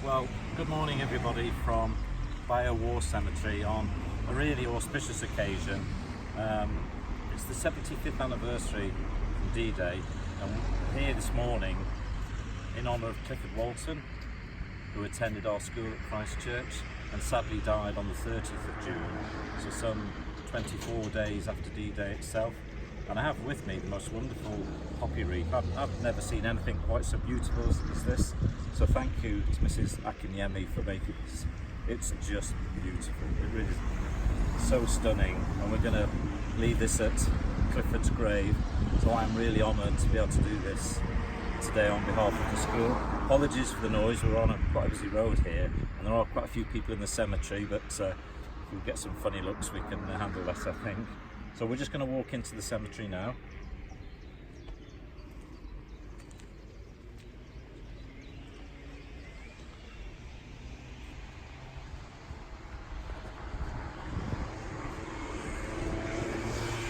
Well, good morning everybody from Bayeux Cemetery on a really auspicious occasion. It's the 75th anniversary of D-Day, and we're here this morning in honour of Clifford Walton, who attended our school at Christ Church and sadly died on the 30th of June, so some 24 days after D-Day itself. And I have with me the most wonderful poppy wreath. I've never seen anything quite so beautiful as this, so thank you to Mrs. Akinyemi for making this. It's just beautiful, it really is so stunning, and we're going to leave this at Clifford's grave, so I'm really honoured to be able to do this today on behalf of the school. Apologies for the noise, we're on quite a busy road here and there are quite a few people in the cemetery, but if we get some funny looks we can handle that, I think. So we're just going to walk into the cemetery now.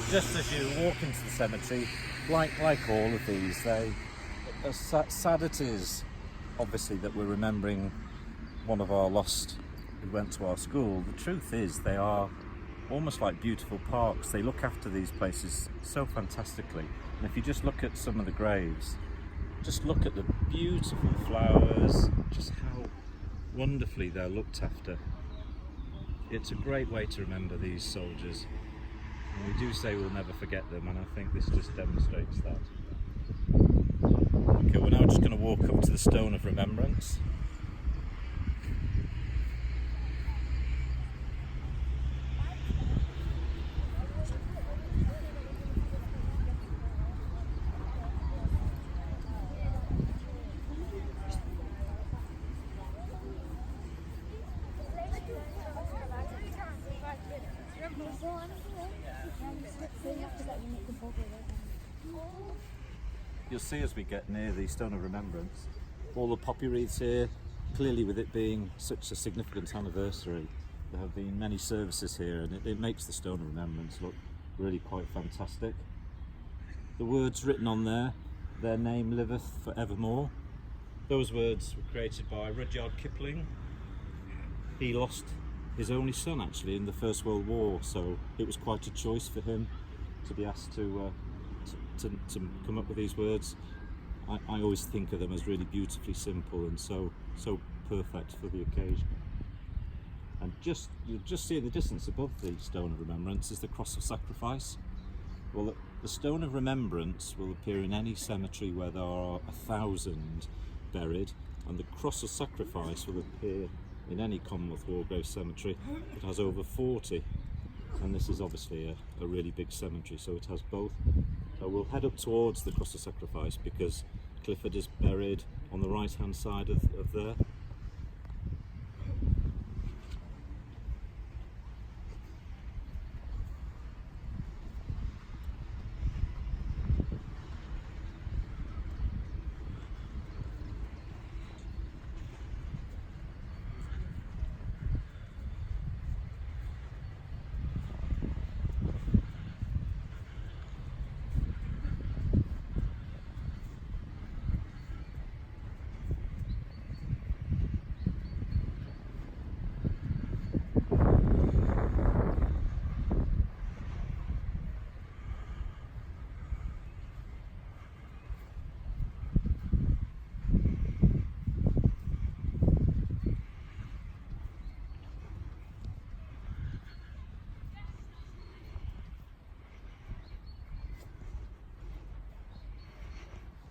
Just as you walk into the cemetery, like all of these, as sad it is, obviously, that we're remembering one of our lost who went to our school. The truth is they are almost like beautiful parks. They look after these places so fantastically. And if you just look at some of the graves, just look at the beautiful flowers, just how wonderfully they're looked after. It's a great way to remember these soldiers. And we do say we'll never forget them, and I think this just demonstrates that. Okay, we're now just going to walk up to the Stone of Remembrance. You'll see as we get near the Stone of Remembrance, all the poppy wreaths here, clearly with it being such a significant anniversary. There have been many services here, and it makes the Stone of Remembrance look really quite fantastic. The words written on there, "Their name liveth for evermore." Those words were created by Rudyard Kipling. He lost his only son actually in the First World War, so it was quite a choice for him to be asked to come up with these words. I always think of them as really beautifully simple and so perfect for the occasion. And you'll just see in the distance above the Stone of Remembrance is the Cross of Sacrifice. Well, the Stone of Remembrance will appear in any cemetery where there are 1,000 buried, and the Cross of Sacrifice will appear in any Commonwealth War Grave cemetery that has over 40. And this is obviously a really big cemetery, so it has both. So we'll head up towards the Cross of Sacrifice because Clifford is buried on the right hand side of there.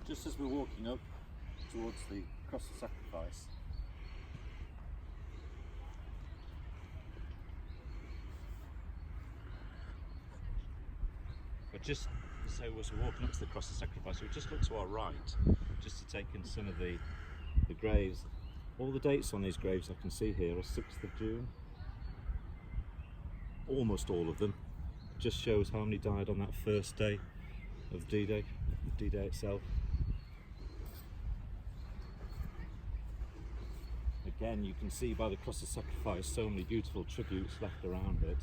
Just as we're walking up towards the Cross of Sacrifice, but just so as we're walking up to the Cross of Sacrifice, we just look to our right, just to take in some of the graves. All the dates on these graves I can see here are 6th of June, almost all of them. Just shows how many died on that first day of D-Day, D-Day itself. Again, you can see by the Cross of Sacrifice so many beautiful tributes left around it.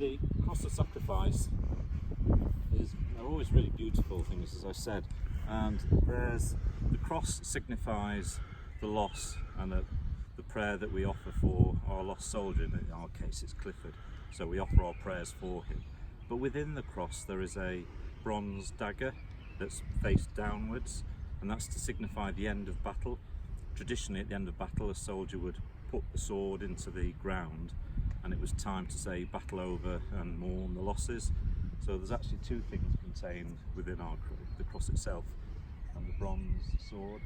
The cross of sacrifice they're always really beautiful things, as I said, and the cross signifies the loss and the prayer that we offer for our lost soldier. In our case it's Clifford, so we offer our prayers for him. But within the cross there is a bronze dagger that's faced downwards, and that's to signify the end of battle. Traditionally at the end of battle a soldier would put the sword into the ground, and it was time to say battle over and mourn the losses. So there's actually two things contained within the cross itself and the bronze sword.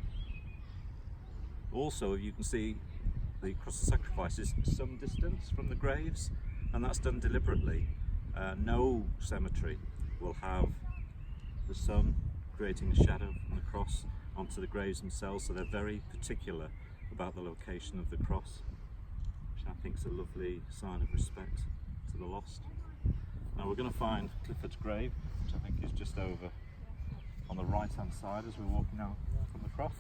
Also, you can see the cross of sacrifice is some distance from the graves, and that's done deliberately. No cemetery will have the sun creating a shadow from the cross onto the graves themselves, so they're very particular about the location of the cross, which I think is a lovely sign of respect to the lost. Now we're going to find Clifford's grave, which I think is just over on the right hand side as we're walking out from the cross.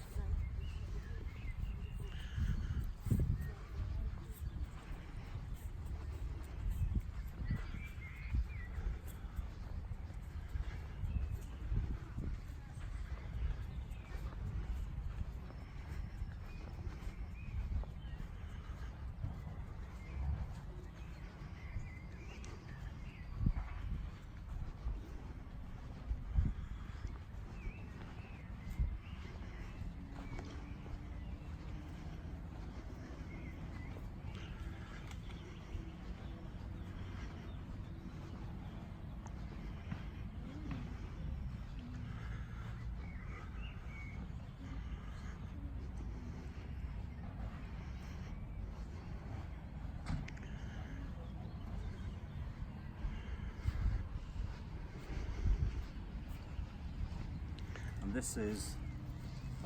And this is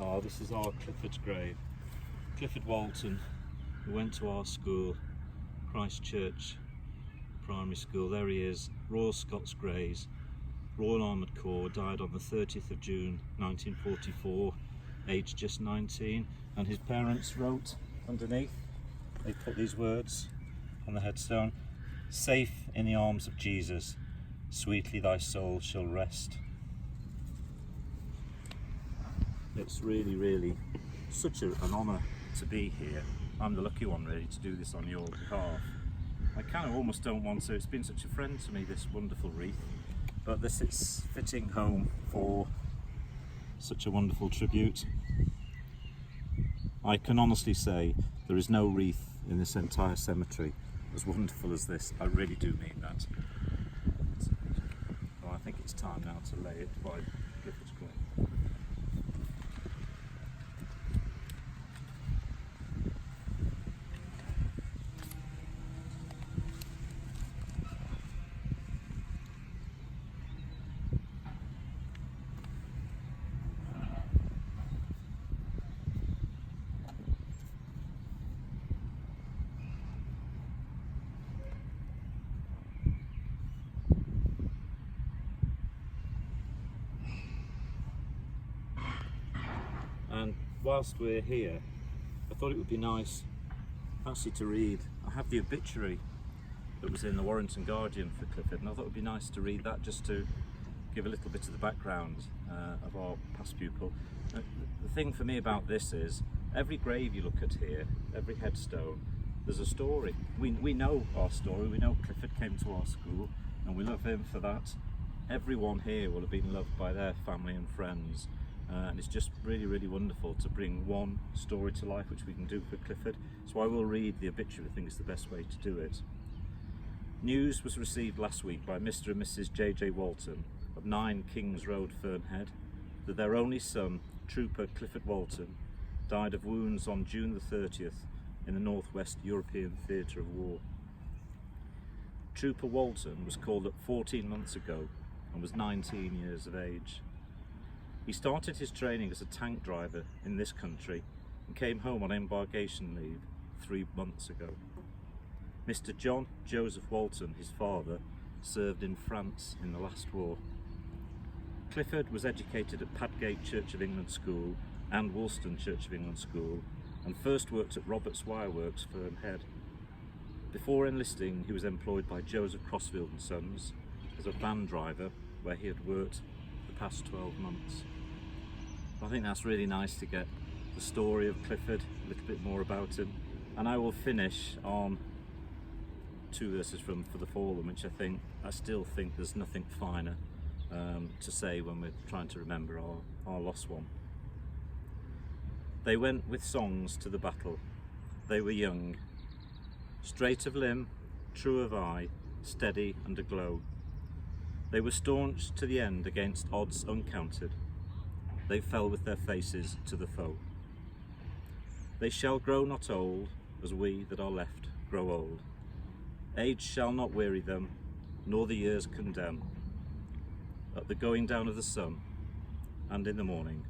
our Clifford's grave. Clifford Walton, who went to our school, Christ Church Primary School. There he is, Royal Scots Greys, Royal Armoured Corps, died on the 30th of June 1944, aged just 19, and his parents wrote underneath, they put these words on the headstone: "Safe in the arms of Jesus, sweetly thy soul shall rest." It's really such an honour to be here. I'm the lucky one really to do this on your behalf. I kind of almost don't want to, it's been such a friend to me, this wonderful wreath, but this is fitting home for such a wonderful tribute. I can honestly say there is no wreath in this entire cemetery as wonderful as this. I really do mean that. So I think it's time now to lay it by Clifford's grave. And whilst we're here, I thought it would be nice actually to read. I have the obituary that was in the Warrington Guardian for Clifford, and I thought it would be nice to read that just to give a little bit of the background of our past pupil. The thing for me about this is every grave you look at here, every headstone, there's a story. We know our story, we know Clifford came to our school and we love him for that. Everyone here will have been loved by their family and friends. And it's just really wonderful to bring one story to life, which we can do for Clifford. So I will read the obituary. I think it's the best way to do it. News was received last week by Mr. and Mrs. J.J. Walton of 9 Kings Road, Fernhead, that their only son, Trooper Clifford Walton, died of wounds on June the 30th in the Northwest European Theatre of War. Trooper Walton was called up 14 months ago and was 19 years of age. He started his training as a tank driver in this country and came home on embarkation leave 3 months ago. Mr. John Joseph Walton, his father, served in France in the last war. Clifford was educated at Padgate Church of England School and Woolston Church of England School, and first worked at Roberts Wireworks, Fernhead. Before enlisting, he was employed by Joseph Crossfield and Sons as a van driver, where he had worked the past 12 months. I think that's really nice to get the story of Clifford, a little bit more about him. And I will finish on 2 verses from For the Fallen, which I still think there's nothing finer to say when we're trying to remember our lost one. They went with songs to the battle. They were young, straight of limb, true of eye, steady and aglow. They were staunch to the end against odds uncounted. They fell with their faces to the foe. They shall grow not old, as we that are left grow old. Age shall not weary them, nor the years condemn. At the going down of the sun, and in the morning,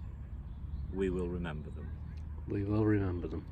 we will remember them. We will remember them.